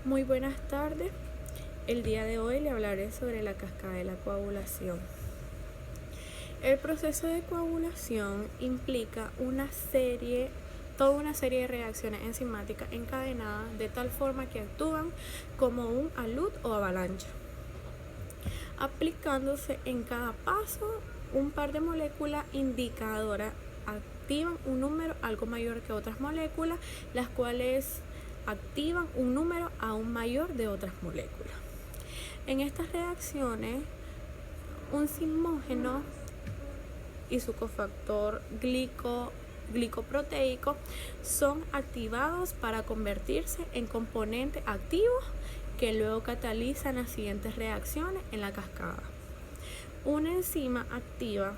Muy buenas tardes. El día de hoy le hablaré sobre la cascada de la coagulación. El proceso de coagulación implica toda una serie de reacciones enzimáticas encadenadas de tal forma que actúan como un alud o avalancha, aplicándose en cada paso un par de moléculas indicadoras activan un número algo mayor que otras moléculas, las cuales activan un número aún mayor de otras moléculas. En estas reacciones, un simógeno y su cofactor glicoproteico son activados para convertirse en componentes activos que luego catalizan las siguientes reacciones en la cascada. Una enzima activa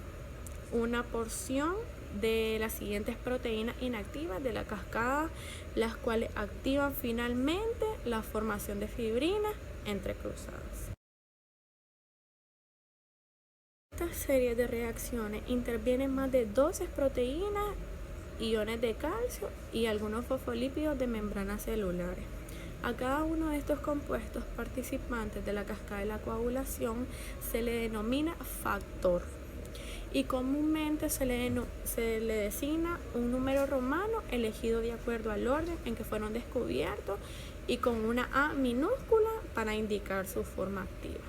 una porción de las siguientes proteínas inactivas de la cascada, las cuales activan finalmente la formación de fibrinas entrecruzadas. Esta serie de reacciones intervienen más de 12 proteínas, iones de calcio y algunos fosfolípidos de membranas celulares. A cada uno de estos compuestos participantes de la cascada de la coagulación se le denomina factor y comúnmente se le designa un número romano elegido de acuerdo al orden en que fueron descubiertos y con una A minúscula para indicar su forma activa.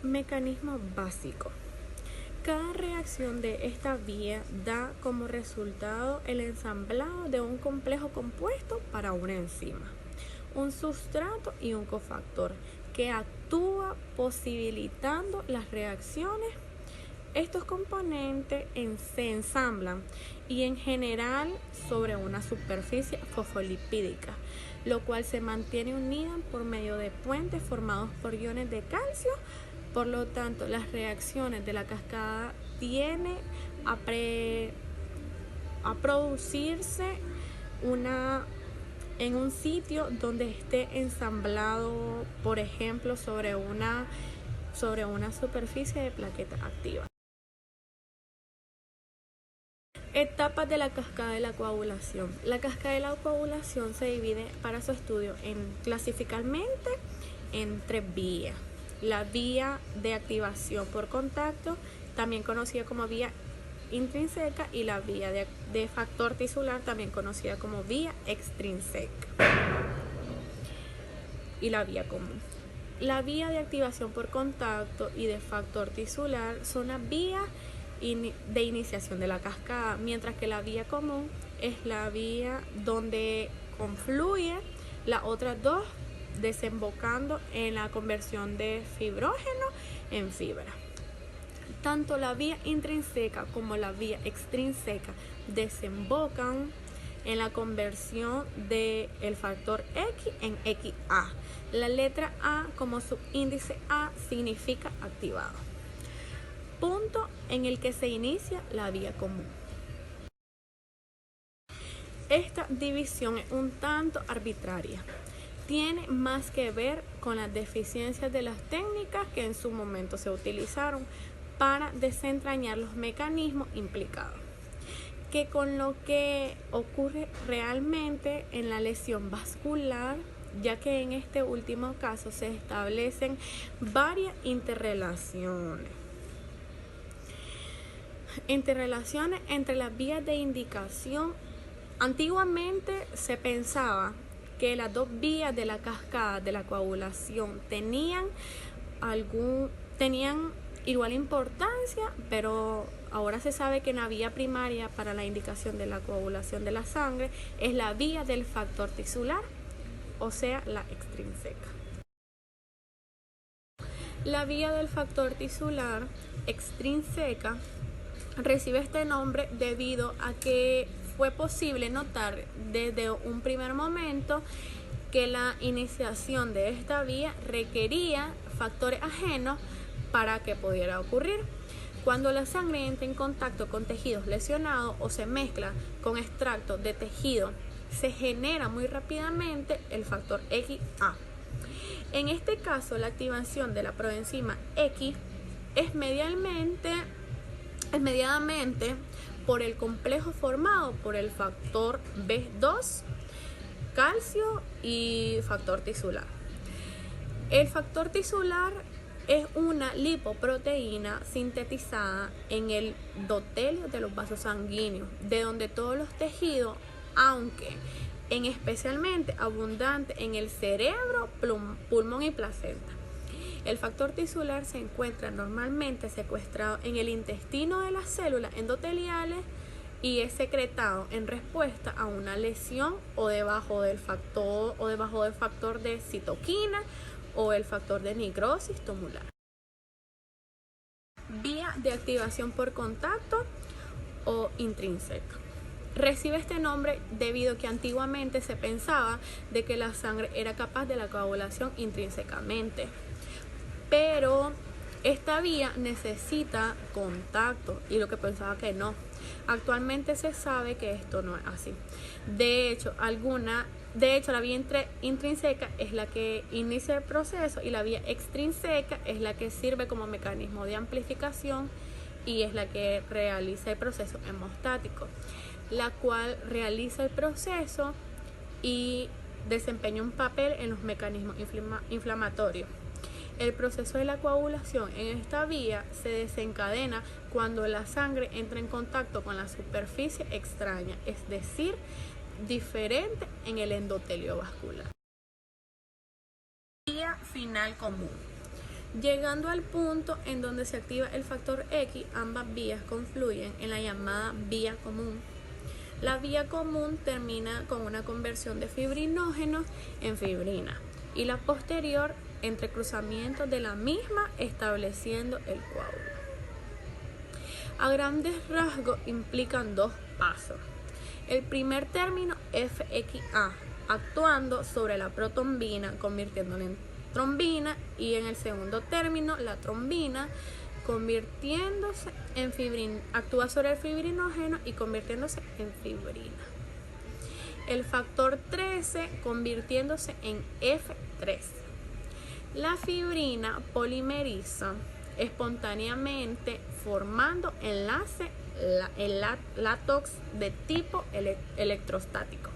Mecanismo básico. Cada reacción de esta vía da como resultado el ensamblado de un complejo compuesto para una enzima, un sustrato y un cofactor que actúa posibilitando las reacciones. Estos componentes se ensamblan y en general sobre una superficie fosfolipídica, lo cual se mantiene unida por medio de puentes formados por iones de calcio. Por lo tanto, las reacciones de la cascada tienen a producirse en un sitio donde esté ensamblado, por ejemplo, sobre una superficie de plaqueta activa. Etapas de la cascada de la coagulación. La cascada de la coagulación se divide para su estudio clasificalmente en 3 vías. La vía de activación por contacto, también conocida como vía intrínseca, y la vía de factor tisular, también conocida como vía extrínseca, y la vía común. La vía de activación por contacto y de factor tisular son las vías de iniciación de la cascada, mientras que la vía común es la vía donde confluyen las otras dos, desembocando en la conversión de fibrógeno en fibra. Tanto la vía intrínseca como la vía extrínseca desembocan en la conversión del factor X en XA. La letra A como subíndice A significa activado. Punto en el que se inicia la vía común. Esta división es un tanto arbitraria. Tiene más que ver con las deficiencias de las técnicas que en su momento se utilizaron para desentrañar los mecanismos implicados, que con lo que ocurre realmente en la lesión vascular, ya que en este último caso se establecen varias interrelaciones entre las vías de indicación. Antiguamente se pensaba que las dos vías de la cascada de la coagulación tenían igual importancia, pero ahora se sabe que la vía primaria para la indicación de la coagulación de la sangre es la vía del factor tisular, o sea, la extrínseca. La vía del factor tisular extrínseca recibe este nombre debido a que fue posible notar desde un primer momento que la iniciación de esta vía requería factores ajenos para que pudiera ocurrir. Cuando la sangre entra en contacto con tejidos lesionados o se mezcla con extractos de tejido, se genera muy rápidamente el factor XA. En este caso, la activación de la proenzima X es mediadamente por el complejo formado por el factor B2 calcio y factor tisular. El factor tisular es una lipoproteína sintetizada en el endotelio de los vasos sanguíneos, de donde todos los tejidos, aunque en especialmente abundante en el cerebro, pulmón y placenta. El factor tisular se encuentra normalmente secuestrado en el intestino de las células endoteliales y es secretado en respuesta a una lesión o debajo del factor de citoquina o el factor de necrosis tumular. Vía de activación por contacto o intrínseca. Recibe este nombre debido a que antiguamente se pensaba de que la sangre era capaz de la coagulación intrínsecamente, pero esta vía necesita contacto y lo que pensaba que no. Actualmente se sabe que esto no es así. De hecho, la vía intrínseca es la que inicia el proceso y la vía extrínseca es la que sirve como mecanismo de amplificación y es la que realiza el proceso hemostático, la cual realiza el proceso y desempeña un papel en los mecanismos inflamatorios. El proceso de la coagulación en esta vía se desencadena cuando la sangre entra en contacto con la superficie extraña, es decir, diferente en el endotelio vascular. Vía final común. Llegando al punto en donde se activa el factor X, ambas vías confluyen en la llamada vía común. La vía común termina con una conversión de fibrinógeno en fibrina y la posterior entrecruzamiento de la misma estableciendo el coágulo. A grandes rasgos implican dos pasos. El primer término FXA, actuando sobre la protombina, convirtiéndola en trombina, y en el segundo término la trombina convirtiéndose en fibrina, actúa sobre el fibrinógeno y convirtiéndose en fibrina. El factor 13 convirtiéndose en F3. La fibrina polimeriza espontáneamente formando enlace látex de tipo electrostático.